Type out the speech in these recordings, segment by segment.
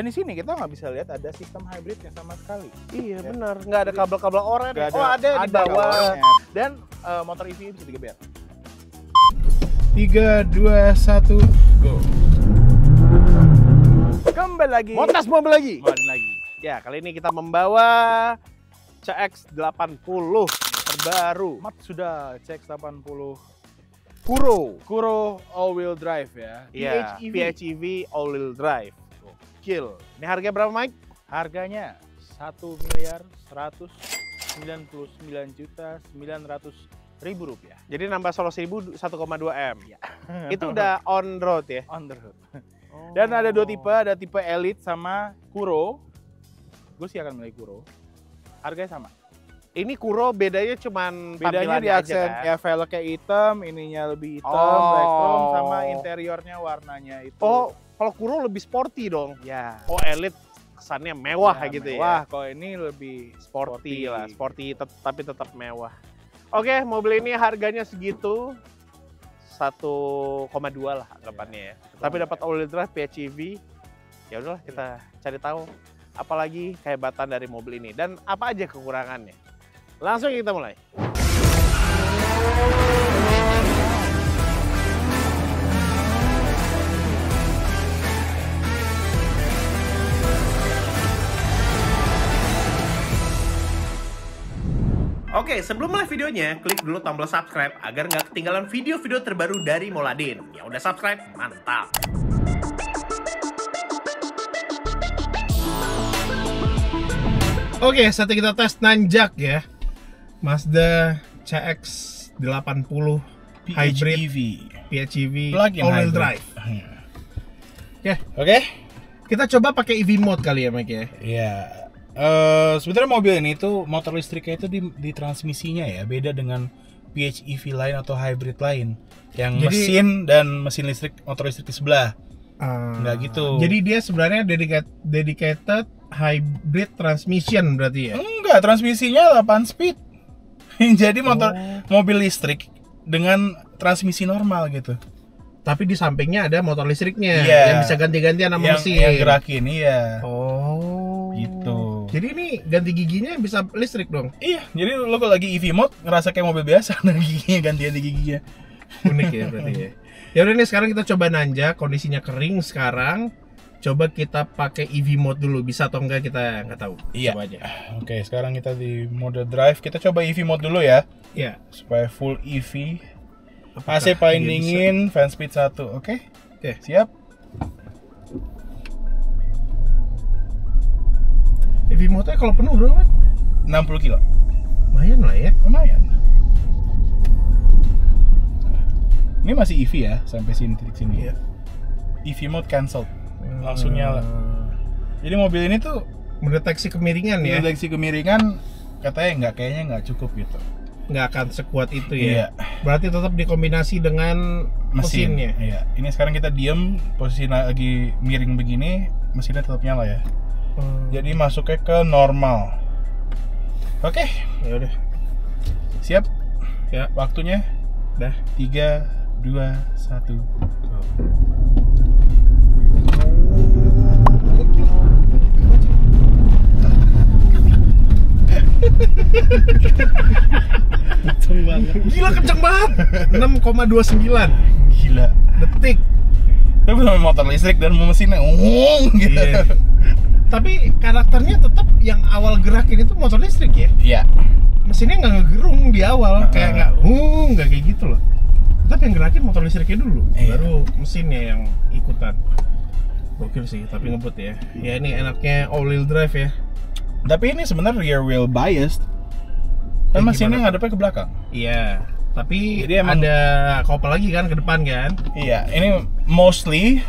Dan di sini kita nggak bisa lihat ada sistem hybridnya sama sekali. Iya benar, nggak ada kabel-kabel oren. Oh ada di bawah. Dan motor EV bisa 3 bar. 3, 2, 1, go. Kembali lagi. Motas mobil lagi. Kembali lagi. Ya, kali ini kita membawa CX-80 terbaru. Mazda CX-80 Kuro all-wheel drive ya. Iya, PHEV all-wheel drive. Gokil. Ini harganya berapa, Mike? Harganya 1.199.900.000 rupiah. Jadi nambah solo 1.000 1,2 M. Ya. Itu udah on road ya? On the road. Dan ada 2 tipe, ada tipe Elite sama Kuro. Gue sih akan milih Kuro. Harganya sama. Ini Kuro bedanya cuman Bedanya di tampilannya aksen aja, kan? ya velgnya hitam, ininya lebih hitam, Oh. black chrome sama interiornya warnanya itu. Oh, kalau Kuro lebih sporty dong. ya. Oh, Elite kesannya mewah gitu mewah. ya. Kalau ini lebih Sporty lah, sporty tapi tetap mewah. Oke, mobil ini harganya segitu 1,2 lah anggapannya ya. Tapi dapat all-wheel drive PHEV. Ya udahlah kita cari tahu apalagi kehebatan dari mobil ini dan apa aja kekurangannya. Langsung kita mulai. Oke, sebelum mulai videonya, klik dulu tombol subscribe agar nggak ketinggalan video-video terbaru dari Moladin. Ya udah subscribe, mantap. Oke, saat kita tes nanjak ya. Mazda CX-80 Hybrid PHEV Plug-in all-wheel hybrid. drive. Oke. Kita coba pakai EV mode kali ya, Mike ya. Ya. Sebenarnya mobil ini tuh motor listriknya itu di transmisinya ya, beda dengan PHEV lain atau hybrid lain. Yang Jadi- mesin dan mesin listrik, motor listrik di sebelah. Nggak gitu. Jadi dia sebenarnya dedicated hybrid transmission berarti ya. Enggak, transmisinya 8 speed. Jadi mobil listrik dengan transmisi normal gitu. Tapi di sampingnya ada motor listriknya Iya. yang bisa ganti-gantian sama mesin. Yang gerakin, iya. Oh. Gitu. Jadi ini ganti giginya bisa listrik dong. Iya, jadi lo kalau lagi EV mode ngerasa kayak mobil biasa, nah giginya ganti giginya. Unik ya berarti ya. Ya udah nih sekarang kita coba nanjak, kondisinya kering sekarang. Coba kita pakai EV mode dulu, bisa atau enggak kita nggak tahu. Iya. Coba aja. Oke, sekarang kita di mode drive. Kita coba EV mode dulu ya, Ya. supaya full EV. Apakah AC paling dia bisa? dingin, fan speed 1. Oke. Oke. Siap. EV mode kalau penuh berapa? 60 kilo. Lumayan lah ya. Lumayan. Ini masih EV ya, sampai sini titik sini. Iya. EV mode cancel. Langsung nyala. Jadi mobil ini tuh Mendeteksi kemiringan ya. deteksi kemiringan katanya kayaknya nggak cukup gitu. Nggak akan sekuat itu ya. Iya. Berarti tetap dikombinasi dengan mesinnya. Iya. Ini sekarang kita diem, posisi lagi miring begini, mesinnya tetap nyala ya. Jadi masuknya ke normal. Oke, Ya udah. siap. Ya. Waktunya Dah. 3, 2, 1, go. Kenceng banget. Gila kenceng banget. 6,29 Gila. detik. Tapi sama motor listrik dan mesinnya gitu. Iya. Tapi karakternya tetap yang awal gerakin itu motor listrik ya. Iya. Mesinnya nggak ngegerung di awal, kayak nggak kayak gitu loh. Tetap yang gerakin motor listriknya dulu, Iya. baru mesinnya yang ikutan. Gokil sih, tapi ngebut ya. Ya ini enaknya all-wheel drive ya. Tapi ini sebenarnya rear wheel biased. Kan Ya, mesinnya gimana? ngadepnya ke belakang. Iya. Tapi Jadi emang- ada kopel lagi kan ke depan kan? Iya, ini mostly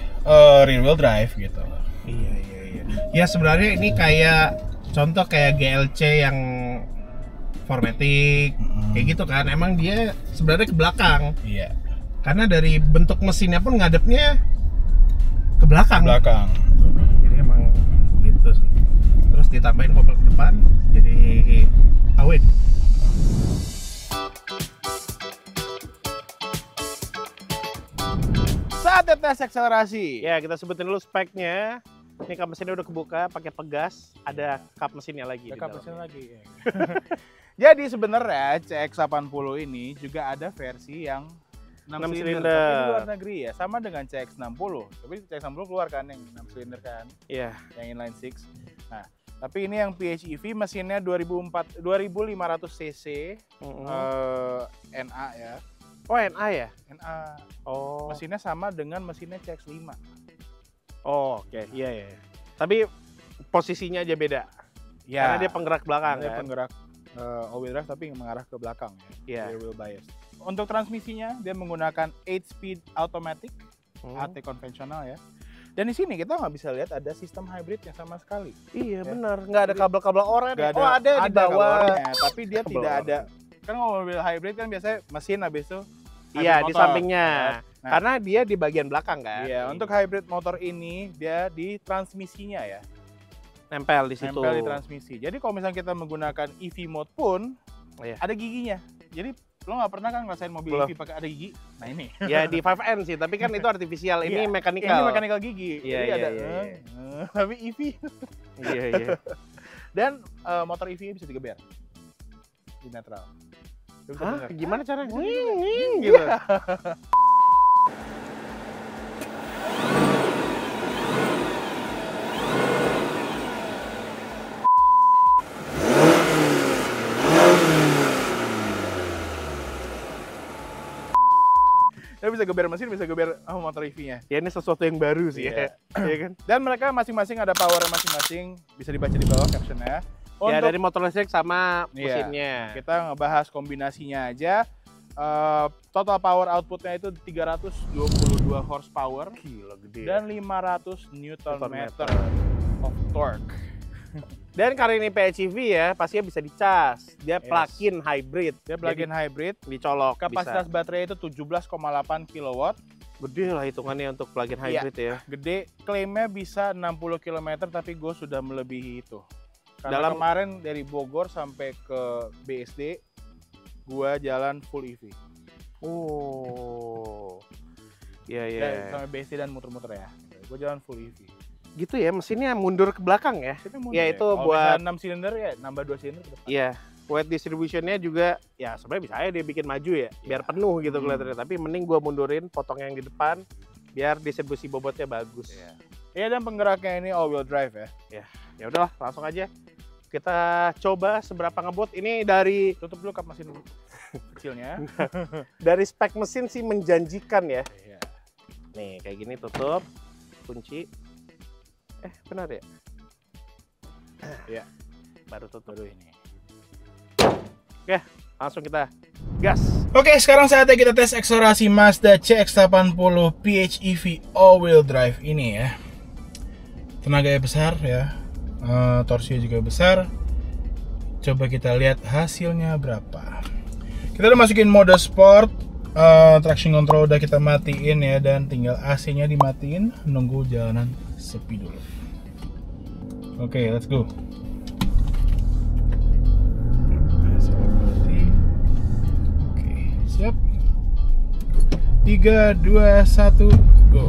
rear wheel drive gitu. Iya. Ya sebenarnya ini kayak contoh kayak GLC yang 4matic kayak gitu kan. Emang dia sebenarnya ke belakang. Iya, Karena dari bentuk mesinnya pun ngadepnya ke belakang. belakang. Jadi emang gitu sih. Terus ditambahin kopel ke depan jadi awet. Saatnya tes akselerasi. Ya, kita sebutin dulu speknya. Ini kap mesinnya udah kebuka, pakai pegas, ada kap mesinnya lagi. Ada di kap dalamnya. mesin lagi. Jadi sebenarnya CX-80 ini juga ada versi yang 6 6 silinder, silinder. tapi di luar negeri ya, sama dengan CX-60. Tapi CX-60 keluar kan yang 6 silinder kan, Iya. yang inline 6. Nah, tapi ini yang PHEV mesinnya 2500 cc NA ya. Oh, NA ya? NA. Oh. Mesinnya sama dengan mesinnya CX-5. Oh, oke. Iya, iya. Tapi posisinya aja beda. Ya. Karena dia penggerak belakang Dia kan. penggerak all wheel drive tapi mengarah ke belakang ya. Iya. Rear wheel bias. Untuk transmisinya dia menggunakan 8-speed automatic Hmm. AT konvensional ya. Dan di sini kita nggak bisa lihat ada sistem hybridnya sama sekali. Iya, Ya. benar. Nggak ada kabel-kabel oranye. Nggak Oh, ada di kabel bawah. oranye, tapi dia Kabel tidak oranye. ada. Kan kalau mobil hybrid kan biasanya mesin habis itu Iya, hybrid di motor. sampingnya. Nah. Karena dia di bagian belakang kan. Iya, untuk hybrid motor ini dia di transmisinya ya. nempel di situ. Nempel di transmisi. Jadi kalau misalnya kita menggunakan EV mode pun Iya. ada giginya. Jadi lo nggak pernah kan ngerasain mobil Belum. EV pakai ada gigi? Nah ini. Ya di 5N sih, tapi kan itu artifisial. Ini Iya, mekanikal. Ini mechanical gigi. Iya, Jadi iya, ada iya, iya. tapi EV. Iya, iya. Dan motor EV bisa digeber di netral. Lo bisa Hah? denger. Gimana caranya? Bisa digeber. Gitu. Dia bisa geber mesin, bisa geber motor EV-nya. Ya ini sesuatu yang baru sih Iya. ya. Iya kan? Dan mereka masing-masing ada power masing-masing, bisa dibaca di bawah captionnya. Ya dari motor listrik sama Iya. mesinnya. Kita ngebahas kombinasinya aja. Total power outputnya itu 322 horsepower Gila gede. dan 500 Newton meter of torque. Dan karena ini PHEV ya, pastinya bisa dicas. Dia Yes. plug-in hybrid. Dia plug-in hybrid. Jadi dicolok. Kapasitas bisa. baterai itu 17,8 kW. Gede lah hitungannya untuk plug-in Iya. hybrid ya. Gede, klaimnya bisa 60 km tapi gue sudah melebihi itu. Karena Dalam- kemarin dari Bogor sampai ke BSD, gue jalan full EV. Oh. Iya, iya. Dan sampai BSD dan muter-muter ya. Gue jalan full EV. Gitu ya, mesinnya mundur ke belakang ya. Mesinnya mundur Ya, itu Kalau buat- misalnya 6 silinder ya nambah 2 silinder ke depan. Iya. Weight distributionnya juga, ya sebenarnya bisa aja dia bikin maju ya, biar penuh gitu kelihatannya. Tapi mending gua mundurin, potong yang di depan, biar distribusi bobotnya bagus. Iya, dan penggeraknya ini all wheel drive ya. Ya udahlah, langsung aja kita coba seberapa ngebut. Ini dari Tutup dulu kap mesin kecilnya. spek mesin sih menjanjikan ya. Iya. Nih kayak gini, tutup, kunci. Benar ya? Iya. Baru tutup. Baru ini. Langsung kita gas. Oke, sekarang saatnya kita tes akselerasi Mazda CX-80 PHEV all-wheel drive ini ya. Tenaganya besar ya, torsinya juga besar. Coba kita lihat hasilnya berapa. Kita udah masukin mode sport, traction control udah kita matiin ya, dan tinggal AC-nya dimatiin, nunggu jalanan sepi dulu. Oke, let's go. Oke, siap. 3, 2, 1, go.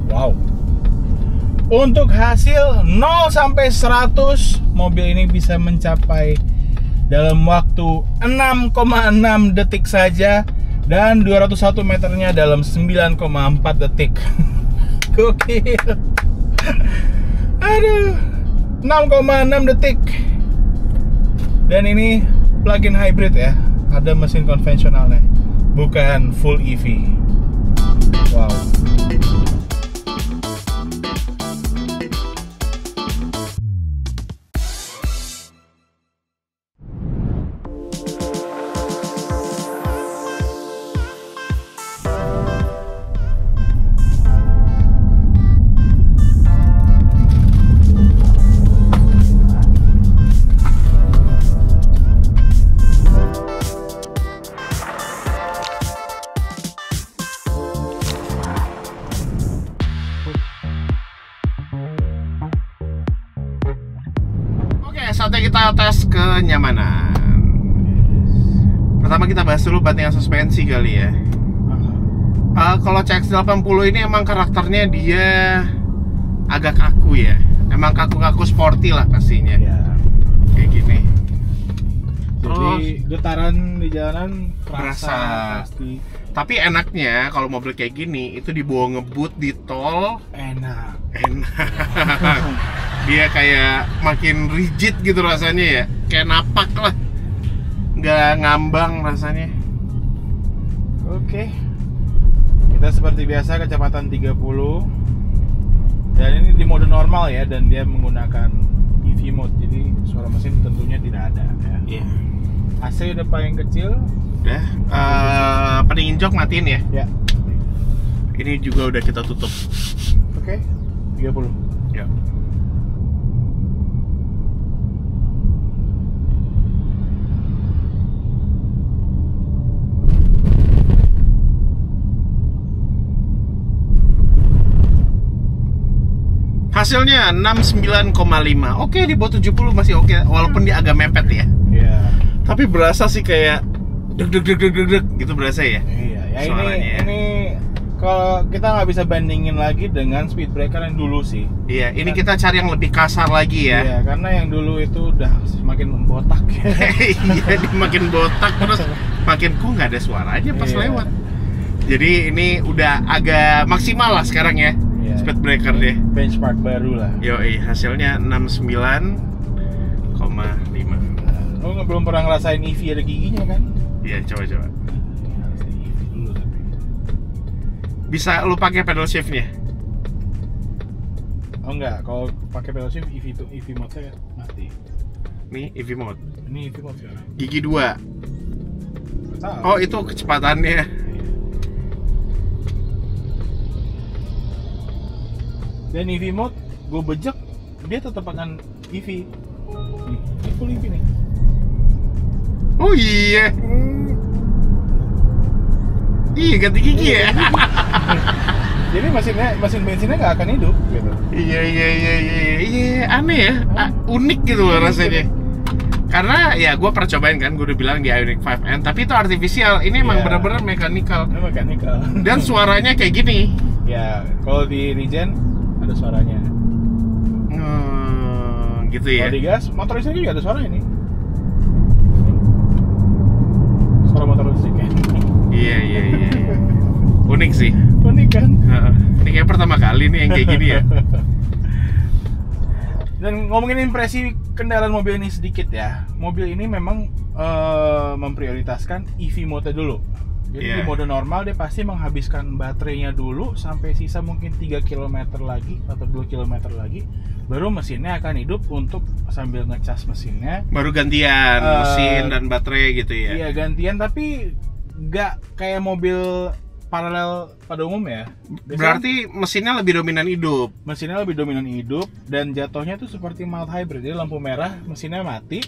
Wow. Untuk hasil 0 sampai 100, mobil ini bisa mencapai dalam waktu 6,6 detik saja, dan 201 meternya dalam 9,4 detik. Gokil. Aduh. 6,6 detik. Dan ini plug-in hybrid ya. Ada mesin konvensionalnya, bukan full EV. Wow. kita tes kenyamanan. Pertama kita bahas dulu bantingan suspensi kali ya. Kalau CX-80 ini emang karakternya dia agak kaku ya. Emang kaku-kaku sporty lah pastinya. Ya. Kayak gini. Jadi getaran di jalanan Berasa. pasti. Tapi enaknya kalau mobil kayak gini itu dibawa ngebut di tol Enak. Dia kayak makin rigid gitu rasanya ya. Kayak napak lah. Nggak ngambang rasanya. Oke. Kita seperti biasa kecepatan 30. Dan ini di mode normal ya, dan dia menggunakan EV mode. Jadi suara mesin tentunya tidak ada ya. Iya. AC udah paling kecil. Udah. Pendingin jok matiin ya. Ya. Ini juga udah kita tutup. Oke. 30. Ya. Hasilnya 69,5. Oke, di bawah 70 masih oke, walaupun dia agak mepet ya. Iya. Tapi berasa sih kayak deg gitu berasa ya. Iya, ya Suaranya. ini kalau kita nggak bisa bandingin lagi dengan speed breaker yang dulu sih. Iya, ini kita cari yang lebih kasar lagi ya. Iya, karena yang dulu itu udah semakin membotak ya. Iya, dia makin botak terus makin kok nggak ada suaranya pas Iya. lewat. Jadi ini udah agak maksimal lah sekarang ya. Iya. Speed breaker deh. Benchmark baru lah. Yoi, hasilnya 69,5. Lo belum pernah ngerasain EV ada giginya kan? Iya, coba. Harus di EV dulu tapi. Bisa lu pakai pedal shift-nya? Oh enggak, kalau pakai pedal shift EV itu EV mode-nya mati. Nih, EV mode. Ini EV mode sekarang. Gigi 2. Tahu. Oh, itu kecepatannya. Iya. Dan EV mode, gue bejek, dia tetap akan EV. Nih, ini full EV nih. Oh iya. Iya, ganti gigi ya. Jadi mesin bensinnya nggak akan hidup gitu. Iya, aneh ya. Unik gitu loh rasanya. Karena ya gue pernah cobain kan, gue udah bilang di Ioniq 5N, tapi itu artifisial. Ini emang Iya. benar-benar mechanical. Ini mechanical. Dan suaranya kayak gini. Ya, kalau di regen ada suaranya. Gitu ya. Kalau di gas, motor listrik juga ada suara ini. Suara motor listriknya. Iya. Unik sih. Unik kan? Ini kayak pertama kali nih yang kayak gini ya. Dan ngomongin impresi kendaraan mobil ini sedikit ya. Mobil ini memang memprioritaskan EV mode dulu. Jadi Iya. di mode normal dia pasti menghabiskan baterainya dulu sampai sisa mungkin 3 km lagi atau 2 km lagi, baru mesinnya akan hidup untuk sambil ngecas mesinnya. Baru gantian mesin dan baterai gitu ya. Iya gantian, tapi nggak kayak mobil paralel pada umum ya. Biasanya Berarti mesinnya lebih dominan hidup. mesinnya lebih dominan hidup dan jatuhnya tuh seperti mild hybrid. Jadi lampu merah mesinnya mati,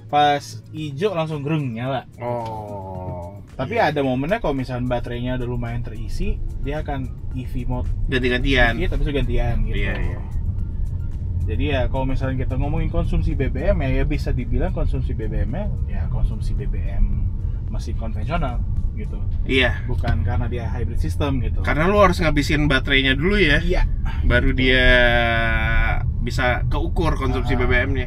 pas hijau langsung greng nyala. Oh. Tapi ada momennya kalau misalnya baterainya udah lumayan terisi, dia akan EV mode ganti-gantian. iya, tapi gantian gitu. Iya. Jadi ya kalau misalnya kita ngomongin konsumsi BBM ya bisa dibilang konsumsi BBM-nya ya konsumsi BBM masih konvensional gitu. Iya. Bukan karena dia hybrid system gitu. Karena lu harus ngabisin baterainya dulu ya. Iya. Baru dia bisa keukur konsumsi BBM-nya.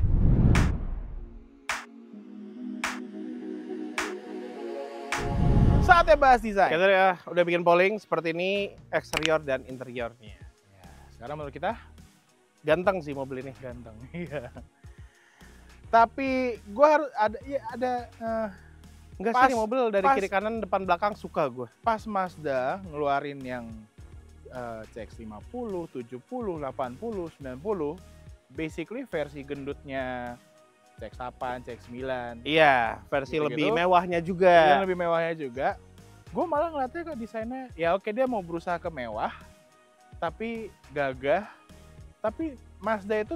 Saatnya bahas desain. Kita udah bikin polling seperti ini, eksterior dan interiornya. Sekarang menurut kita Ganteng sih mobil ini. ganteng. Iya. Tapi gue harus ada Enggak Pas- sih, mobil dari pas. kiri kanan depan belakang suka gue. pas Mazda ngeluarin yang CX-50, 70, 80, 90, basically versi gendutnya CX-8, CX-9. Iya, versi Gitu-gitu. lebih mewahnya Yang juga. lebih mewahnya juga. Gue malah ngeliatnya kok desainnya, ya oke dia mau berusaha ke mewah, tapi gagah. Tapi Mazda itu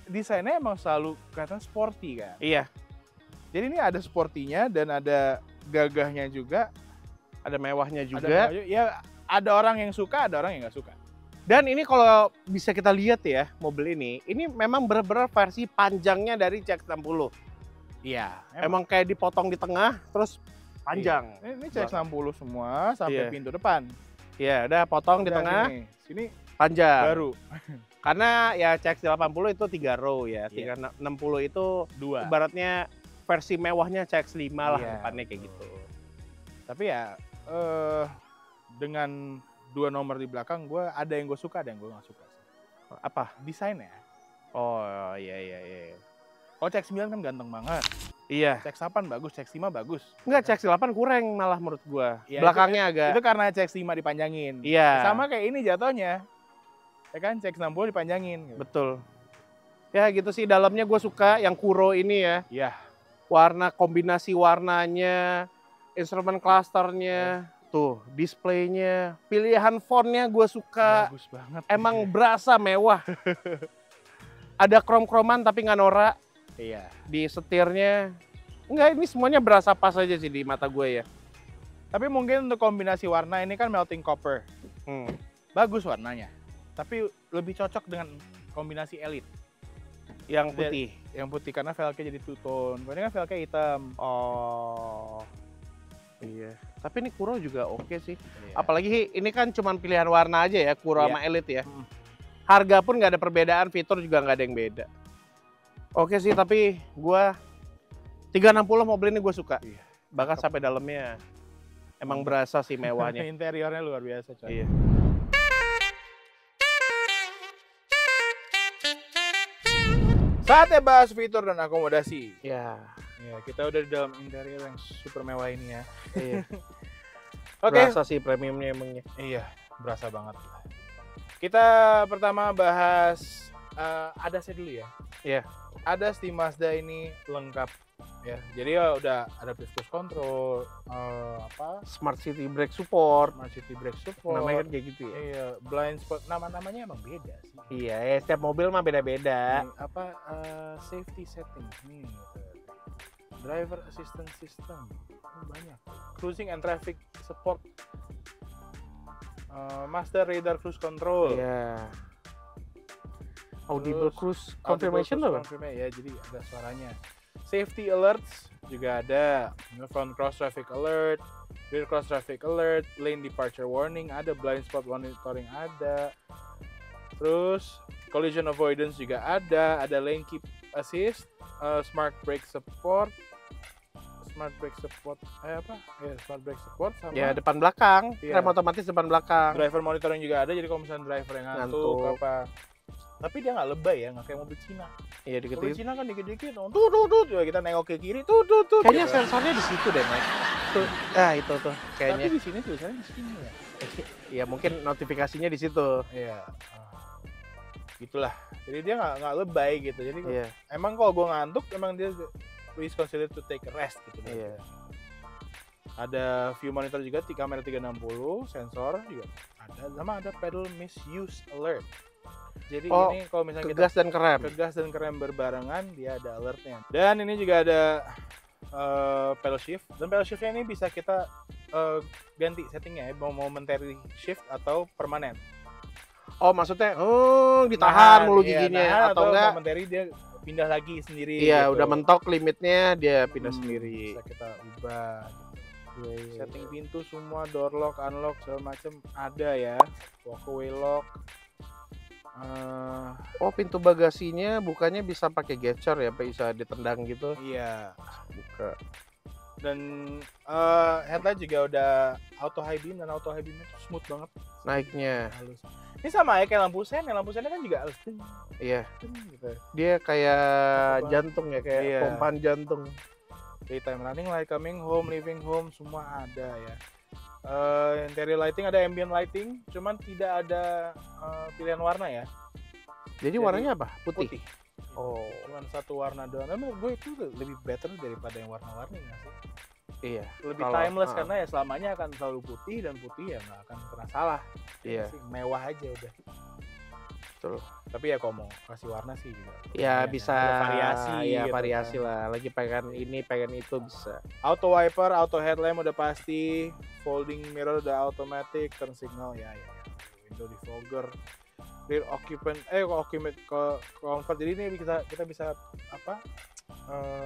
desainnya emang selalu kelihatan sporty kan. Iya, Jadi ini ada sportinya dan ada gagahnya juga. ada mewahnya Ada juga. ya ada orang yang suka, ada orang yang nggak suka. Dan ini kalau bisa kita lihat ya, mobil ini memang benar-benar versi panjangnya dari CX-60. Iya. Emang kayak dipotong di tengah, terus panjang. Ini CX-60 semua sampai Iya. pintu depan. Iya, udah potong di Udah tengah, Sini panjang. baru Karena ya CX-80 itu 3 row ya, Iya. 360 itu 2. ibaratnya versi mewahnya CX-5 lah Iya. depannya kayak gitu. Tapi ya dengan 2 nomor di belakang ada yang gue suka, ada yang gue nggak suka sih. Apa? Desainnya. Oh iya. Kalau CX-9 kan ganteng banget. Iya. CX-8 bagus, CX-5 bagus. Enggak, CX-8 kurang malah menurut gua. Iya, Belakangnya agak. Itu karena CX-5 dipanjangin. Iya. Sama kayak ini jatuhnya. Ya kan CX-60 dipanjangin. Gitu. Betul. Ya gitu sih, dalamnya gue suka yang Kuro ini ya. Iya. Warna, kombinasi warnanya, instrumen clusternya, tuh displaynya, pilihan fontnya gue suka. Bagus banget. Emang berasa mewah. Ada krom-kroman tapi nggak norak Iya. di setirnya. Enggak, ini semuanya berasa pas aja sih di mata gue ya. Tapi mungkin untuk kombinasi warna ini kan melting copper. Bagus warnanya. Tapi lebih cocok dengan kombinasi Elite. Yang putih. Yang putih karena velgnya jadi two tone. Ini kan velgnya hitam. Oh. Iya. Tapi ini Kuro juga oke sih. Iya. Apalagi ini kan cuma pilihan warna aja ya, Kuro Iya. sama Elite ya. Mm. Harga pun nggak ada perbedaan, fitur juga nggak ada yang beda. Oke sih, tapi gua 360 mobil ini gue suka. Iya. Bahkan sampai dalamnya emang berasa sih mewahnya. Interiornya luar biasa coy. Iya. Saatnya bahas fitur dan akomodasi. Ya. Ya, kita udah di dalam interior yang super mewah ini ya. Iya. Oke. Berasa sih premiumnya emangnya. Iya, berasa banget. Kita pertama bahas ADAS-nya dulu ya. Iya. ADAS di Mazda ini lengkap ya. Jadi ya udah ada cruise control, Smart City Brake Support. Smart City Brake Support. Namanya kan kayak gitu ya. Iya, blind spot. Nama-namanya emang beda sih. Iya, ya, setiap mobil mah beda-beda. Ini safety setting nih. Driver assistance system. Ini banyak. Cruising and traffic support. Master radar cruise control. Iya. Audible Terus, Cruise Audible Confirmation cruise loh. confirmation, ya, jadi ada suaranya. Safety alerts juga ada. Front cross traffic alert, rear cross traffic alert, lane departure warning ada, blind spot monitoring ada. Terus collision avoidance juga ada lane keep assist, smart brake support, smart brake support sama Ya, depan belakang, Iya. rem otomatis depan belakang. driver monitoring juga ada. Jadi kalau misalnya driver yang ngantuk Ngantuk. apa, tapi dia nggak lebay ya, nggak kayak mobil Cina. Iya, Mobil dikit-dikit. Cina kan dikit-dikit, ya kita nengok ke kiri, Kayaknya gitu. sensornya di situ deh, Mike. Tuh, itu tuh Tapi kayaknya. di sini tulisannya di sini ya. Ya mungkin notifikasinya di situ. Iya. Gitulah. Jadi dia nggak lebay gitu. Jadi Iya. emang kalau gue ngantuk, emang dia please consider to take a rest gitu. Iya. Ada view monitor juga, kamera 360, sensor juga ada, sama ada pedal misuse alert. Jadi Oh, ini kalau misalnya kita Kegas dan kerem. kegas dan kerem berbarengan, dia ada alertnya. Dan ini juga ada pedal shift, dan pedal shiftnya ini bisa kita ganti settingnya ya, mau momentary shift atau permanen. Oh, maksudnya ditahan mulu Iya, giginya nahan atau enggak? momentary dia pindah lagi sendiri. Iya, gitu. udah mentok limitnya dia pindah sendiri. Bisa kita ubah. Iya. Setting pintu semua, door lock, unlock segala macam ada ya. Walkaway lock. Oh, pintu bagasinya bukanya bisa pakai gesture ya, bisa ditendang gitu. Iya. Buka. Dan headlight juga udah auto high beam, dan auto high beamnya tuh smooth banget. Naiknya. Halus. Ini sama ya kayak lampu sen kan juga halus. Iya. Gitu. Dia kayak Apa? jantung ya, kayak Iya. pompaan jantung. Daytime running light, coming home, leaving home, semua ada ya. Interior lighting ada ambient lighting, cuman tidak ada pilihan warna ya. Jadi warnanya apa? Putih. Oh. Cuman satu warna doang. Menurut gue itu lebih better daripada yang warna-warni nggak sih? Iya. Lebih Kalau- timeless karena ya selamanya akan selalu putih, dan putih ya nggak akan pernah salah. Iya. Sih, mewah aja udah. Betul. Tapi ya kalau mau kasih warna sih juga. Ya lumayan bisa Ada variasi. ya gitu variasi kan. lah. Lagi pengen ini, pengen itu bisa. Auto wiper, auto headlamp udah pasti, folding mirror udah automatic, turn signal ya. Window defogger. rear occupant convert. Jadi ini kita bisa apa?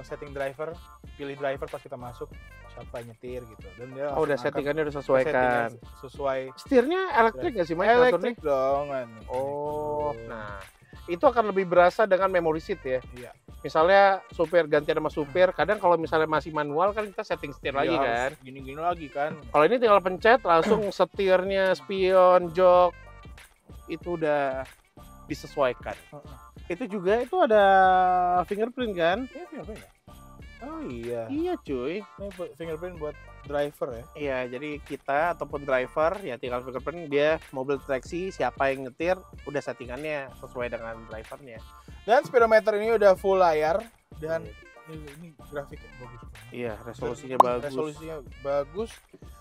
Setting driver, pilih driver pas kita masuk siapa yang nyetir gitu. Dan dia Oh, udah langsung angkat settingannya udah sesuaikan. sesuai Setirnya elektrik nggak sih, Mike? elektrik ngaturnya? dong kan. Oh, nah itu akan lebih berasa dengan memory seat ya. Iya. Misalnya supir gantian sama supir, kadang kalau misalnya masih manual kan kita setting setir lagi Iya, kan. harus gini-gini lagi kan. Kalau ini tinggal pencet langsung setirnya, spion, jok itu udah disesuaikan. Itu juga itu ada fingerprint kan? Iya, fingerprint ya? Oh iya. Iya cuy. Ini fingerprint buat driver ya. Iya, jadi kita ataupun driver ya tinggal fingerprint, dia mobil deteksi siapa yang nyetir, udah settingannya sesuai dengan drivernya. Dan speedometer ini udah full layar dan ini grafiknya bagus banget. Iya, resolusinya bagus. Resolusinya bagus.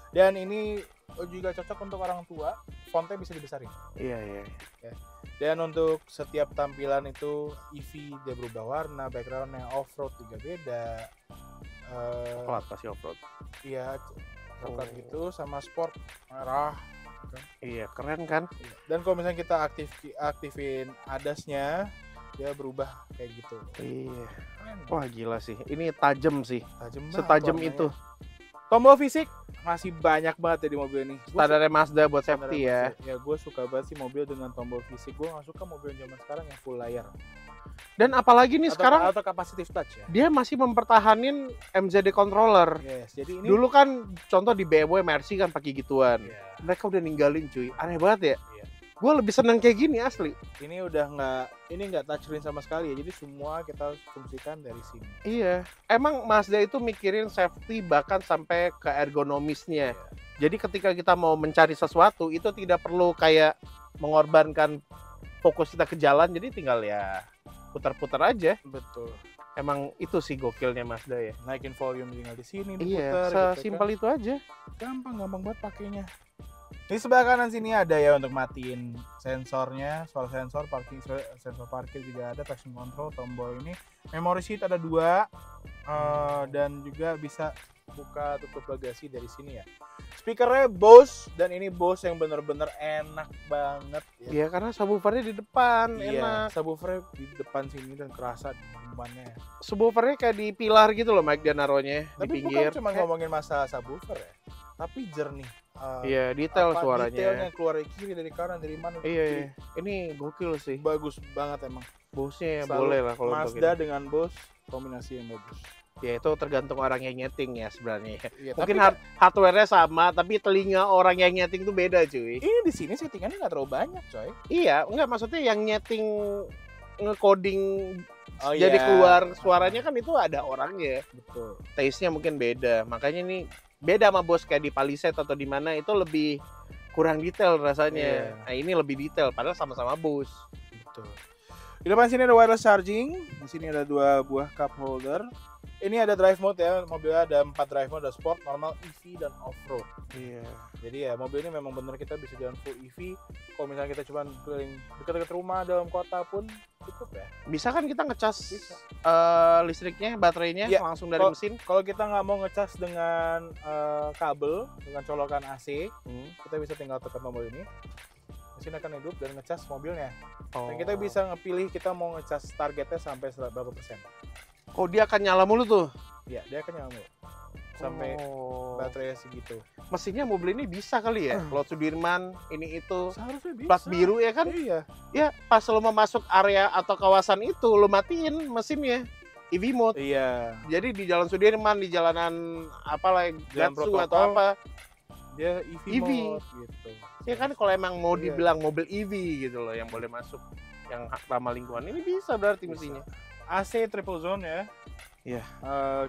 Dan ini juga cocok untuk orang tua. Fontnya bisa dibesarin. Iya, iya. Dan untuk setiap tampilan itu EV dia berubah warna, backgroundnya off-road juga beda. Coklat pasti off-road. Iya, coklat gitu sama sport merah. Iya, keren kan? Dan kalau misalnya kita aktifin ADAS-nya, dia berubah kayak gitu. Iya. Keren. Wah, gila sih. Ini tajam sih. Tajam banget Setajam warnanya. itu. Tombol fisik masih banyak banget ya di mobil ini. Standarnya Mazda buat safety ya. Ya gue suka banget sih mobil dengan tombol fisik. Gue nggak suka mobil zaman sekarang yang full layar. Dan apalagi nih sekarang atau capacitive touch ya. dia masih mempertahanin MZD controller. Yes, jadi ini Dulu kan contoh di BMW Mercy kan pakai gituan. Iya, Mereka udah ninggalin cuy. Aneh banget ya. iya. Gue lebih seneng kayak gini asli. Ini udah nggak touchscreen sama sekali ya. Jadi semua kita fungsikan dari sini. Iya. Emang Mazda itu mikirin safety bahkan sampai ke ergonomisnya. Jadi ketika kita mau mencari sesuatu itu tidak perlu kayak mengorbankan fokus kita ke jalan. Jadi tinggal ya putar-putar aja. Betul. Emang itu sih gokilnya Mazda ya. Naikin volume tinggal di sini Iya, diputar. sesimpel itu aja. Gampang banget pakainya. Di sebelah kanan sini ada ya untuk matiin sensornya, soal sensor parkir juga ada, traction control, tombol ini, memory seat ada 2, dan juga bisa buka tutup bagasi dari sini ya. Speakernya Bose, dan ini Bose yang bener-bener enak banget ya. Iya, karena subwoofernya di depan, Iya, enak. subwoofernya di depan sini dan kerasa di depannya. Subwoofernya kayak di pilar gitu loh Mike, dia naruhnya di Tapi pinggir. bukan cuma ngomongin masalah subwoofer ya, tapi jernih. Iya, detail suaranya. Detailnya keluar dari kiri, dari kanan, dari mana. Iya, iya. Ini gokil sih. Bagus banget emang. Bose-nya Selalu boleh lah kalau untuk Mazda ini. dengan Bose kombinasi yang bagus. Ya itu tergantung orang yang nyeting ya sebenarnya. Iya, Mungkin tapi hardware-nya sama, tapi telinga orang yang nyeting tuh beda cuy. ini di sini settingannya nggak terlalu banyak, coy. Iya, enggak maksudnya yang nyeting nge-coding Oh, jadi iya. keluar suaranya kan itu ada orangnya. Betul. Taste-nya mungkin beda. Makanya ini beda sama Bose kayak di Palisade atau di mana itu lebih kurang detail rasanya. Iya. Nah, ini lebih detail padahal sama-sama Bose. Betul. Di depan sini ada wireless charging. Di sini ada 2 buah cup holder. Ini ada drive mode ya. Mobilnya ada 4 drive mode, ada sport, normal, EV, dan off-road. Iya. Jadi ya mobil ini memang benar kita bisa jalan full EV. Kalau misalnya kita cuma keliling dekat-dekat rumah dalam kota pun cukup ya. Bisa kan kita ngecas Bisa. listriknya, baterainya Iya. langsung dari Kalau- mesin? Kalau kita nggak mau ngecas dengan kabel, dengan colokan AC, kita bisa tinggal tekan tombol ini. Mesin akan hidup dan ngecas mobilnya. Oh. Dan kita bisa ngepilih kita mau ngecas targetnya sampai berapa persen. Oh, dia akan nyala mulu tuh. Ya, dia akan nyala mulu. Sampai baterainya segitu. Mesinnya mobil ini bisa kali ya. Laut Sudirman, ini itu. Seharusnya bisa. Plat biru ya kan? Iya. Ya, pas lo mau masuk area atau kawasan itu, lo matiin mesinnya. EV mode. Iya. Jadi di Jalan Sudirman, di jalanan apalah, Jalan Gatsu protokol. atau apa. Dia EV, EV. mode gitu. Ya kan kalau emang mau Iya. dibilang mobil EV gitu loh yang boleh masuk, yang ramah lingkungan. Ini bisa berarti Bisa. mesinnya. AC triple zone ya. Iya.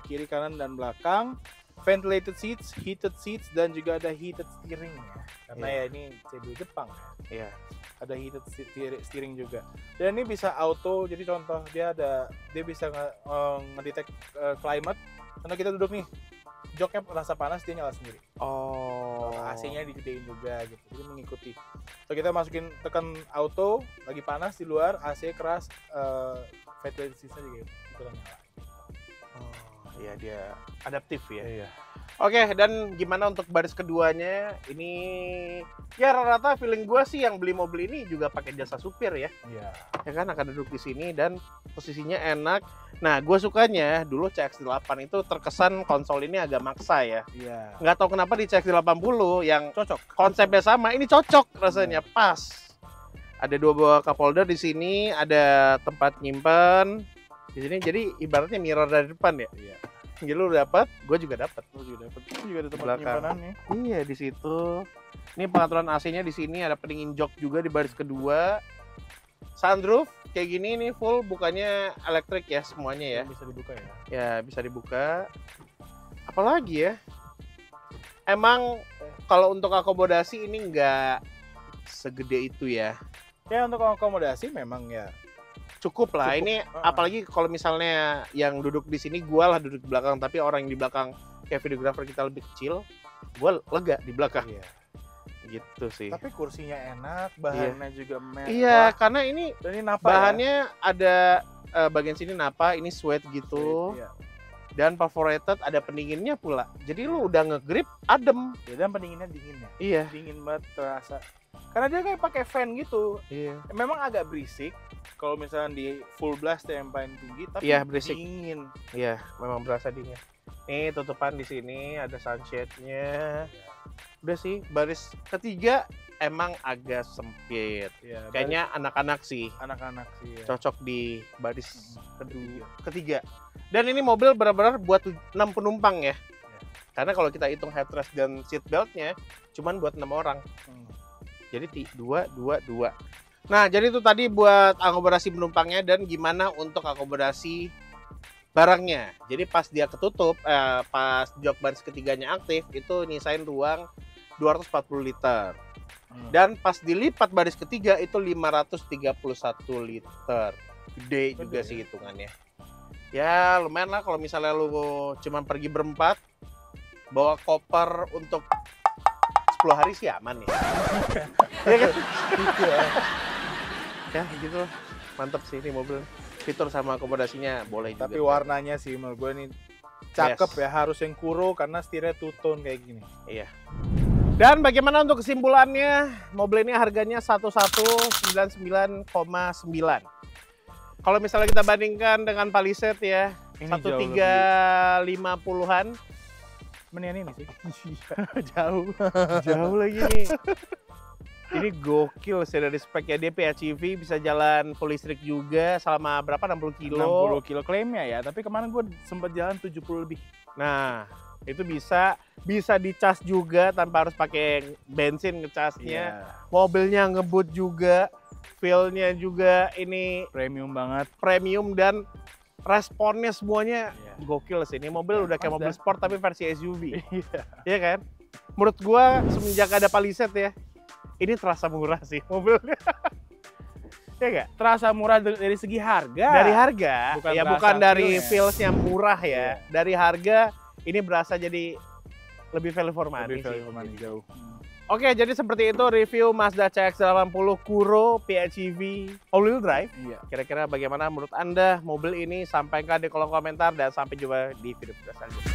Kiri, kanan, dan belakang. Ventilated seats, heated seats, dan juga ada heated steering ya. Karena Iya. ya ini CB Jepang ya. Iya. Ada heated steering juga. Dan ini bisa auto. Jadi contoh dia bisa ngedetect climate. Karena kita duduk nih, joknya rasa panas dia nyala sendiri. Oh. AC-nya digedein juga gitu. Jadi mengikuti. So kita masukin tekan auto, lagi panas di luar, AC keras, ventilated seats-nya juga ikutan nyala. Oh, iya dia adaptif ya. Iya. Oke, dan gimana untuk baris keduanya? Ini ya rata-rata feeling gue sih yang beli mobil ini juga pakai jasa supir ya. Iya. Ya kan akan duduk di sini dan posisinya enak. Nah, gue sukanya dulu CX-8 itu terkesan konsol ini agak maksa ya. Iya. Nggak tahu kenapa di CX-80 yang Cocok. konsepnya sama, ini cocok rasanya, pas. Ada 2 buah cup holder di sini, ada tempat nyimpen di sini. Jadi ibaratnya mirror dari depan ya. Iya. Jadi lu dapat, gue juga dapat. Lu juga dapat. Itu juga ada tempat Belakang. penyimpanannya. Iya di situ. Ini pengaturan AC-nya di sini, ada pendingin jok juga di baris kedua. Sunroof kayak gini nih full, bukannya elektrik ya semuanya ya. Bisa dibuka ya. Ya bisa dibuka. Apalagi ya? Emang kalau untuk akomodasi ini nggak segede itu ya. Ya untuk akomodasi memang ya. Cukup lah. Cukup. Ini apalagi kalau misalnya yang duduk di sini gua lah duduk di belakang, tapi orang yang di belakang kayak videographer kita lebih kecil, gua lega di belakang. Iya. Gitu sih. Tapi kursinya enak, bahannya juga mewah. Iya, karena ini Dan ini napa bahannya ada bagian sini napa, ini suede gitu. Iya. Dan perforated, ada pendinginnya pula. Jadi lu udah ngegrip adem. Ya, dan pendinginnya dingin ya. Iya. Dingin banget terasa. Karena dia kayak pakai fan gitu. Iya. Memang agak berisik kalau misalnya di full blast yang paling tinggi, tapi Iya, berisik. dingin. Iya, memang berasa dingin. Nih tutupan di sini ada sunshade-nya. Udah sih, baris ketiga emang agak sempit. Ya, Kayaknya anak-anak sih anak-anak sih ya. cocok di baris ketiga. Dan ini mobil benar-benar buat 6 penumpang ya. Karena kalau kita hitung headrest dan seat belt-nya cuman buat 6 orang. Jadi 2. Nah, jadi itu tadi buat akomodasi penumpangnya dan gimana untuk akomodasi barangnya. Jadi pas dia ketutup, pas jok baris ketiganya aktif, itu nyisain ruang 240 liter. Dan pas dilipat baris ketiga itu 531 liter. Gede juga sih hitungannya. Ya lumayan lah kalau misalnya lu cuman pergi berempat, bawa koper untuk 10 hari sih aman ya. Iya kan? Ya gitu lah. Mantep sih ini mobil. Fitur sama akomodasinya boleh juga. Tapi warnanya sih menurut gue ini cakep ya, harus yang kuro karena setirnya two tone kayak gini. Iya. Dan bagaimana untuk kesimpulannya? Mobil ini harganya 1199,9. Kalau misalnya kita bandingkan dengan Palisade ya, Ini 1350-an. Mendingan ini sih. Jauh. Jauh lagi nih. Ini gokil sih dari speknya, dia PHEV bisa jalan full listrik juga selama berapa, 60 kilo. 60 kilo klaimnya ya, tapi kemarin gue sempat jalan 70 lebih. Nah, itu bisa dicas juga tanpa harus pakai bensin ngecasnya. Mobilnya ngebut juga, feel-nya juga ini Premium banget. premium dan responnya semuanya Iya. gokil sih. Ini mobil udah kayak Mazda. mobil sport tapi versi SUV. Iya. Iya kan? Menurut gua semenjak ada Palisade ya, ini terasa murah sih mobilnya. Ya nggak? Terasa murah dari segi harga. Dari harga, Bukan ya terasa bukan dari feel-nya. feels-nya murah ya. Iya. Dari harga, ini berasa jadi lebih value for money Lebih sih. value for money, jauh. Oke, jadi seperti itu review Mazda CX-80 Kuro PHEV all-wheel drive. Iya. Kira-kira bagaimana menurut Anda mobil ini? Sampaikan di kolom komentar dan sampai jumpa di video kita selanjutnya.